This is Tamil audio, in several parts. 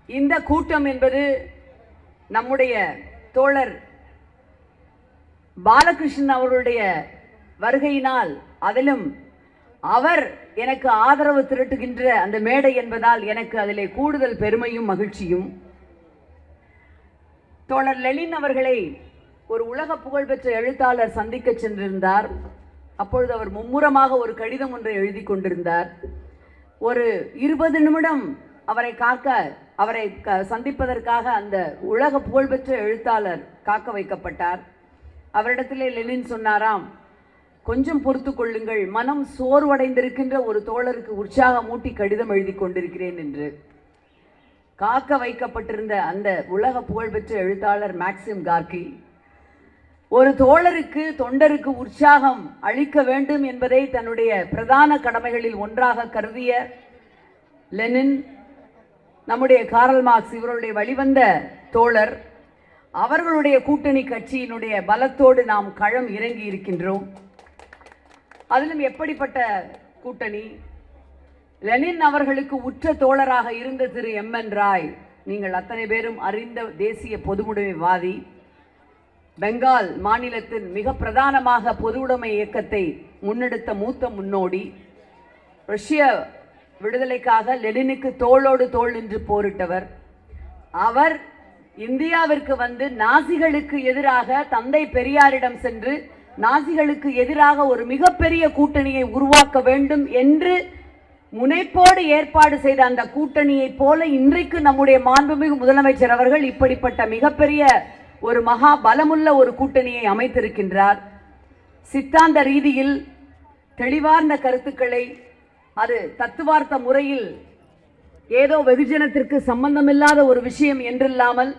இந்த கூட்டம் என்பது நம்முடைய தோழர் பாலகிருஷ்ணன் அவர்களுடைய வருகையினால், அதிலும் அவர் எனக்கு ஆதரவு திரட்டுகின்ற அந்த மேடை என்பதால் எனக்கு அதிலே கூடுதல் பெருமையும் மகிழ்ச்சியும். தோழர் லெனின் அவர்களை ஒரு உலக புகழ்பெற்ற எழுத்தாளர் சந்திக்க சென்றிருந்தார். அப்பொழுது அவர் மும்முரமாக ஒரு கடிதம் ஒன்றை எழுதி கொண்டிருந்தார். ஒரு 20 நிமிடம் அவரை சந்திப்பதற்காக அந்த உலக புகழ்பெற்ற எழுத்தாளர் காக்க வைக்கப்பட்டார். அவரிடத்திலே லெனின் சொன்னாராம், கொஞ்சம் பொறுத்து கொள்ளுங்கள், மனம் சோர்வடைந்திருக்கின்ற ஒரு தோழருக்கு உற்சாகமூட்டி கடிதம் எழுதி கொண்டிருக்கிறேன் என்று. காக்க வைக்கப்பட்டிருந்த அந்த உலக புகழ்பெற்ற எழுத்தாளர் மேக்சிம் கார்கி ஒரு தோழருக்கு தொண்டருக்கு உற்சாகம் அளிக்க வேண்டும் என்பதை தன்னுடைய பிரதான கடமைகளில் ஒன்றாக கருதிய லெனின், நம்முடைய காரல் மார்க்ஸ் இவருடைய வழிவந்த தோழர், அவர்களுடைய கூட்டணி கட்சியினுடைய பலத்தோடு நாம் களம் இறங்கி இருக்கின்றோம். அதிலும் எப்படிப்பட்ட கூட்டணி? லெனின் அவர்களுக்கு உற்ற தோழராக இருந்த திரு MN ராய், நீங்கள் அத்தனை பேரும் அறிந்த தேசிய பொதுவுடைமைவாதி, பெங்கால் மாநிலத்தின் மிக பிரதானமாக பொதுவுடைமை இயக்கத்தை முன்னெடுத்த மூத்த முன்னோடி, ரஷ்ய விடுதலைக்காக லெனினுக்கு தோளோடு தோள் நின்று போரிட்டவர். அவர் இந்தியாவிற்கு வந்து நாசிகளுக்கு எதிராக தந்தை பெரியாரிடம் சென்று நாசிகளுக்கு எதிராக ஒரு மிகப்பெரிய கூட்டணியை உருவாக்க வேண்டும் என்று முனைப்போடு ஏற்பாடு செய்த அந்த கூட்டணியை போல இன்றைக்கு நம்முடைய மாண்புமிகு முதலமைச்சர் அவர்கள் இப்படிப்பட்ட மிகப்பெரிய ஒரு மகா பலமுள்ள ஒரு கூட்டணியை அமைத்திருக்கின்றார். சித்தாந்த ரீதியில் தெளிவார்ந்த கருத்துக்களை, அது தத்துவார்த்த முறையில் ஏதோ வெகுஜனத்திற்கு சம்பந்தமில்லாத ஒரு விஷயம் என்றில்லாமல்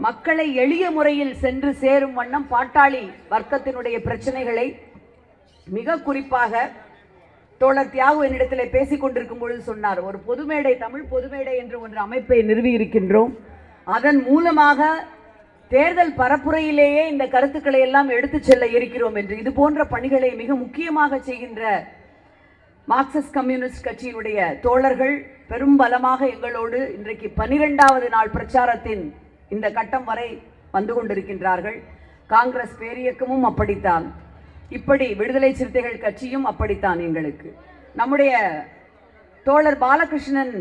மக்களை எளிய முறையில் சென்று சேரும் வண்ணம் பாட்டாளி வர்க்கத்தினுடைய பிரச்சனைகளை மிக குறிப்பாக தோழர் தியாகு என்னிடத்தில் பேசிக் கொண்டிருக்கும் பொழுது சொன்னார், ஒரு பொதுமேடை, தமிழ் பொதுமேடை என்று ஒன்று அமைப்பை நிறுவி இருக்கின்றோம். அதன் மூலமாக தேர்தல் பரப்புரையிலேயே இந்த கருத்துக்களை எல்லாம் எடுத்துச் செல்ல இருக்கிறோம் என்று. இது போன்ற பணிகளை மிக முக்கியமாக செய்கின்ற மார்க்சிஸ்ட் கம்யூனிஸ்ட் கட்சியினுடைய தோழர்கள் பெரும்பலமாக எங்களோடு இன்றைக்கு 12வது நாள் பிரச்சாரத்தின் இந்த கட்டம் வரை வந்து கொண்டிருக்கின்றார்கள். காங்கிரஸ் பேரியக்கமும் அப்படித்தான், இப்படி விடுதலை சிறுத்தைகள் கட்சியும் அப்படித்தான். எங்களுக்கு நம்முடைய தோழர் பாலகிருஷ்ணன்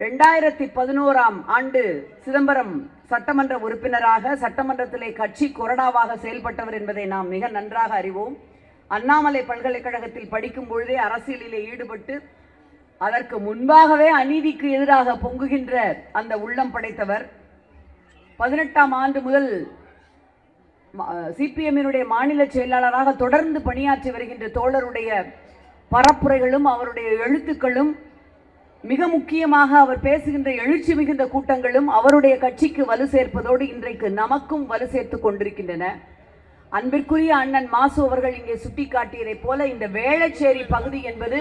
2011ஆம் ஆண்டு சிதம்பரம் சட்டமன்ற உறுப்பினராக சட்டமன்றத்திலே கட்சி கொறடாவாக செயல்பட்டவர் என்பதை நாம் மிக நன்றாக அறிவோம். அண்ணாமலை பல்கலைக்கழகத்தில் படிக்கும் பொழுதே அரசியலிலே ஈடுபட்டு அதற்கு முன்பாகவே அநீதிக்கு எதிராக பொங்குகின்ற அந்த உள்ளம் படைத்தவர். 18ஆம் ஆண்டு முதல் சிபிஎம்மினுடைய மாநில செயலாளராக தொடர்ந்து பணியாற்றி வருகின்ற தோழருடைய பரப்புரைகளும் அவருடைய எழுத்துக்களும், மிக முக்கியமாக அவர் பேசுகின்ற எழுச்சி மிகுந்த கூட்டங்களும் அவருடைய கட்சிக்கு வலு சேர்ப்பதோடு இன்றைக்கு நமக்கும் வலு சேர்த்து கொண்டிருக்கின்றன. அன்பிற்குரிய அண்ணன் மாசு அவர்கள் இங்கே சுட்டிக்காட்டியதை போல இந்த வேளச்சேரி பகுதி என்பது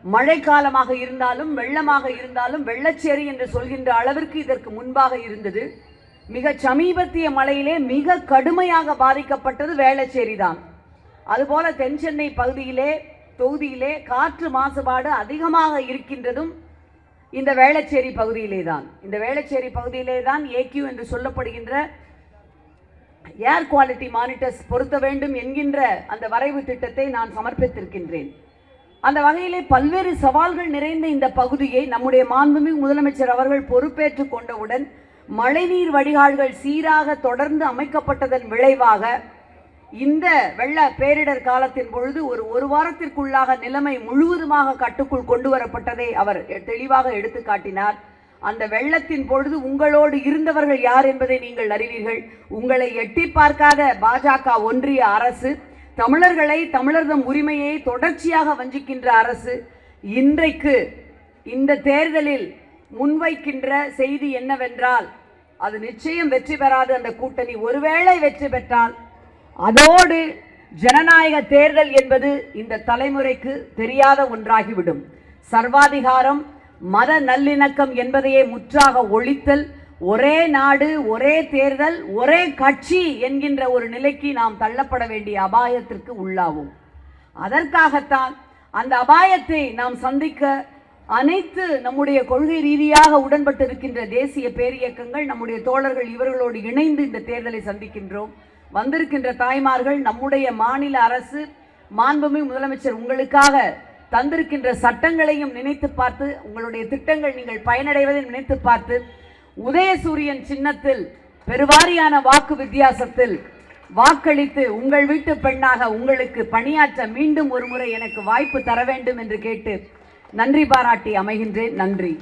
மழைக்காலமாக இருந்தாலும் வெள்ளமாக இருந்தாலும் வெள்ளச்சேரி என்று சொல்கின்ற அளவிற்கு இதற்கு முன்பாக இருந்தது. மிக சமீபத்திய மழையிலே மிக கடுமையாக பாதிக்கப்பட்டது வேளச்சேரி தான். அதுபோல தென் சென்னை பகுதியிலே தொகுதியிலே காற்று மாசுபாடு அதிகமாக இருக்கின்றதும் இந்த வேளச்சேரி பகுதியிலே தான். இந்த வேளச்சேரி பகுதியிலே தான் AQ என்று சொல்லப்படுகின்ற ஏர் குவாலிட்டி மானிட்டர்ஸ் பொருத்த வேண்டும் என்கின்ற அந்த வரைவு திட்டத்தை நான் சமர்ப்பித்திருக்கின்றேன். அந்த வகையிலே பல்வேறு சவால்கள் நிறைந்த இந்த பகுதியை நம்முடைய மாண்புமிகு முதலமைச்சர் அவர்கள் பொறுப்பேற்றுக் கொண்டவுடன் மழைநீர் வடிகால்கள் சீராக தொடர்ந்து அமைக்கப்பட்டதன் விளைவாக இந்த வெள்ள பேரிடர் காலத்தின் பொழுது ஒரு வாரத்திற்குள்ளாக நிலைமை முழுவதுமாக கட்டுக்குள் கொண்டு வரப்பட்டதை அவர் தெளிவாக எடுத்து காட்டினார். அந்த வெள்ளத்தின் பொழுது உங்களோடு இருந்தவர்கள் யார் என்பதை நீங்கள் அறிவீர்கள். உங்களை எட்டி பார்க்காத பாஜக ஒன்றிய அரசு, தமிழர்களை, தமிழர்தம் உரிமையை தொடர்ச்சியாக வஞ்சிக்கின்ற அரசு இன்றைக்கு இந்த தேர்தலில் முன்வைக்கின்ற செய்தி என்னவென்றால், அது நிச்சயம் வெற்றி பெறாது அந்த கூட்டணி. ஒருவேளை வெற்றி பெற்றால் அதோடு ஜனநாயக தேர்தல் என்பது இந்த தலைமுறைக்கு தெரியாத ஒன்றாகிவிடும். சர்வாதிகாரம், மத நல்லிணக்கம் என்பதையே முற்றாக ஒழித்தல், ஒரே நாடு, ஒரே தேர்தல், ஒரே கட்சி என்கின்ற ஒரு நிலைக்கு நாம் தள்ளப்பட வேண்டிய அபாயத்திற்கு உள்ளாகும். அதற்காகத்தான் அந்த அபாயத்தை நாம் சந்திக்க அனைத்து நம்முடைய கொள்கை ரீதியாக உடன்பட்டு இருக்கின்ற தேசிய பேரியக்கங்கள், நம்முடைய தோழர்கள் இவர்களோடு இணைந்து இந்த தேர்தலை சந்திக்கின்றோம். வந்திருக்கின்ற தாய்மார்கள், நம்முடைய மாநில அரசு, மாண்புமிகு முதலமைச்சர் உங்களுக்காக தந்திருக்கின்ற சட்டங்களையும் நினைத்து பார்த்து, உங்களுடைய திட்டங்கள் நீங்கள் பயனடைவதை நினைத்து பார்த்து, உதயசூரியன் சின்னத்தில் பெருவாரியான வாக்கு வித்தியாசத்தில் வாக்களித்து உங்கள் வீட்டு பெண்ணாக உங்களுக்கு பணியாற்ற மீண்டும் ஒரு முறை எனக்கு வாய்ப்பு தர வேண்டும் என்று கேட்டு நன்றி பாராட்டி அமைகின்றேன். நன்றி.